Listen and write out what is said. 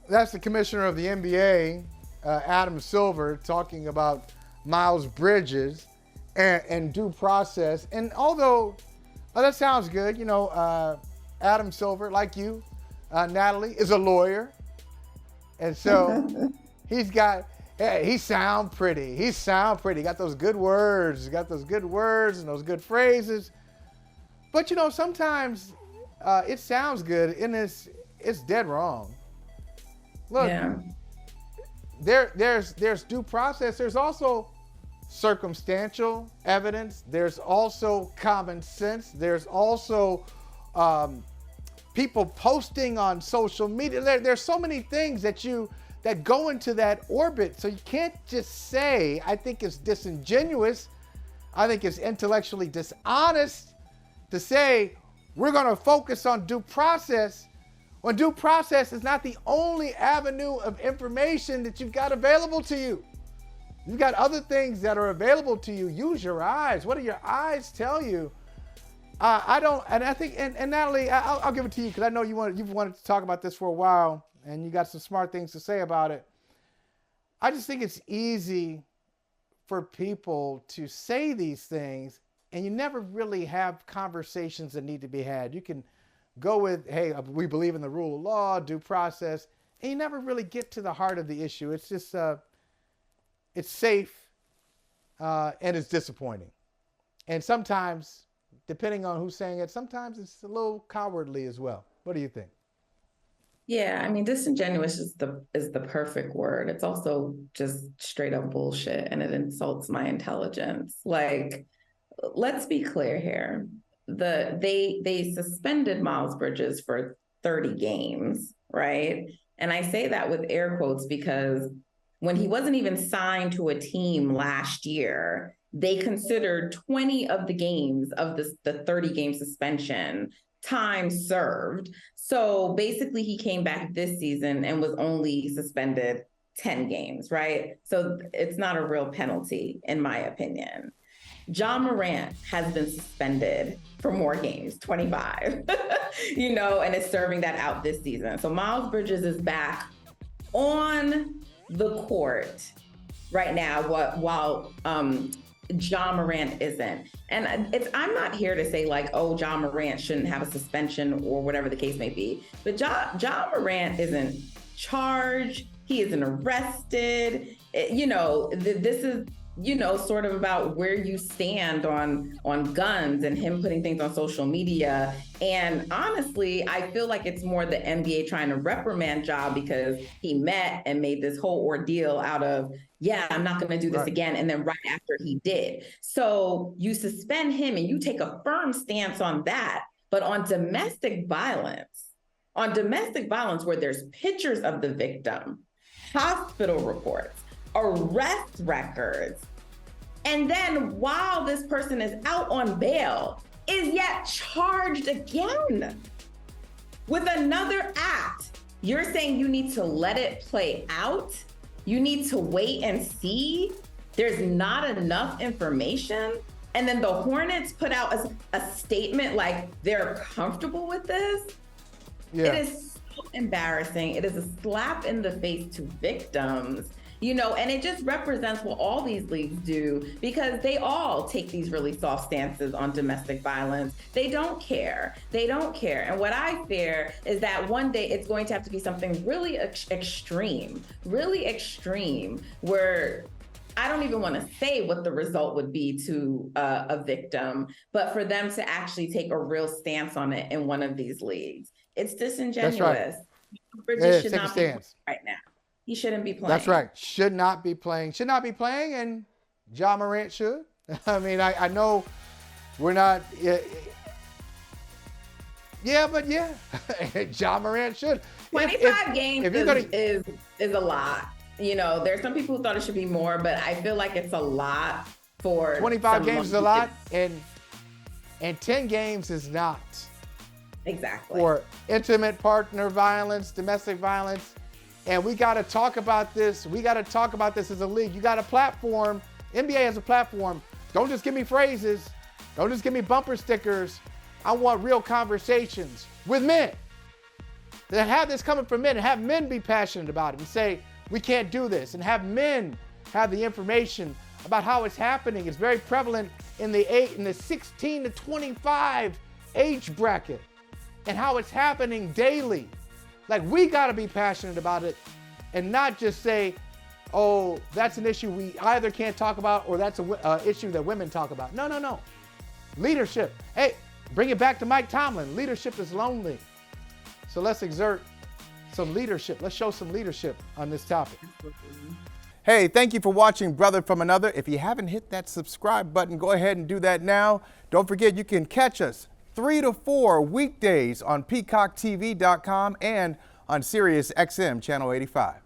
That's the commissioner of the NBA, Adam Silver, talking about Miles Bridges and due process. And although that sounds good, Adam Silver, like you, Natalie, is a lawyer. And so he sound pretty. He got those good words. He got those good words and those good phrases. But, sometimes it sounds good and it's dead wrong. Look, yeah. there's due process. There's also circumstantial evidence. There's also common sense. There's also people posting on social media. There's so many things that go into that orbit. So you can't just say, I think it's disingenuous. I think it's intellectually dishonest to say we're going to focus on due process when due process is not the only avenue of information that you've got available to you. You've got other things that are available to you. Use your eyes. What do your eyes tell you? I think Natalie, I'll give it to you because I know you've wanted to talk about this for a while and you got some smart things to say about it. I just think it's easy for people to say these things and you never really have conversations that need to be had. You can go with, hey, we believe in the rule of law, due process, and you never really get to the heart of the issue. It's just, it's safe and it's disappointing. And sometimes, depending on who's saying it, sometimes it's a little cowardly as well. What do you think? Yeah, I mean, disingenuous is the perfect word. It's also just straight up bullshit, and it insults my intelligence. Like, let's be clear here. They suspended Miles Bridges for 30 games, right? And I say that with air quotes because when he wasn't even signed to a team last year, they considered 20 of the games of the 30-game suspension time served. So basically he came back this season and was only suspended 10 games, right? So it's not a real penalty, in my opinion. Ja Morant has been suspended for more games, 25, and is serving that out this season. So Miles Bridges is back on the court right now while Ja Morant isn't. And I'm not here to say like, oh, Ja Morant shouldn't have a suspension or whatever the case may be. But Ja Morant isn't charged. He isn't arrested. This is sort of about where you stand on guns and him putting things on social media. And honestly, I feel like it's more the NBA trying to reprimand Ja because he met and made this whole ordeal out of, yeah, I'm not going to do this again. And then right after he did. So you suspend him and you take a firm stance on that. But on domestic violence where there's pictures of the victim, hospital reports, arrest records, and then while this person is out on bail, is yet charged again with another act. You're saying you need to let it play out? You need to wait and see? There's not enough information? And then the Hornets put out a statement like they're comfortable with this? Yeah. It is so embarrassing. It is a slap in the face to victims. And it just represents what all these leagues do because they all take these really soft stances on domestic violence. They don't care. And what I fear is that one day it's going to have to be something really extreme, where I don't even want to say what the result would be to a victim, but for them to actually take a real stance on it in one of these leagues. It's disingenuous. That's right. Bridges should not be right now. He shouldn't be playing. That's right. Should not be playing, and Ja Morant should. I mean, I know we're not. Ja Morant should. 25 games is a lot. There's some people who thought it should be more, but I feel like it's a lot for 25 games is a lot, and 10 games is not. Exactly. For intimate partner violence, domestic violence. And we got to talk about this. We got to talk about this as a league. You got a platform. NBA has a platform. Don't just give me phrases. Don't just give me bumper stickers. I want real conversations with men. To have this coming from men and have men be passionate about it and say, we can't do this, and have men have the information about how it's happening. It's very prevalent in the 16 to 25 age bracket and how it's happening daily. Like, we got to be passionate about it and not just say, oh, that's an issue we either can't talk about or that's an issue that women talk about. No, no, no. Leadership. Hey, bring it back to Mike Tomlin. Leadership is lonely. So let's exert some leadership. Let's show some leadership on this topic. Hey, thank you for watching Brother from Another. If you haven't hit that subscribe button, go ahead and do that now. Don't forget, you can catch us 3 to 4 weekdays on PeacockTV.com and on Sirius XM Channel 85.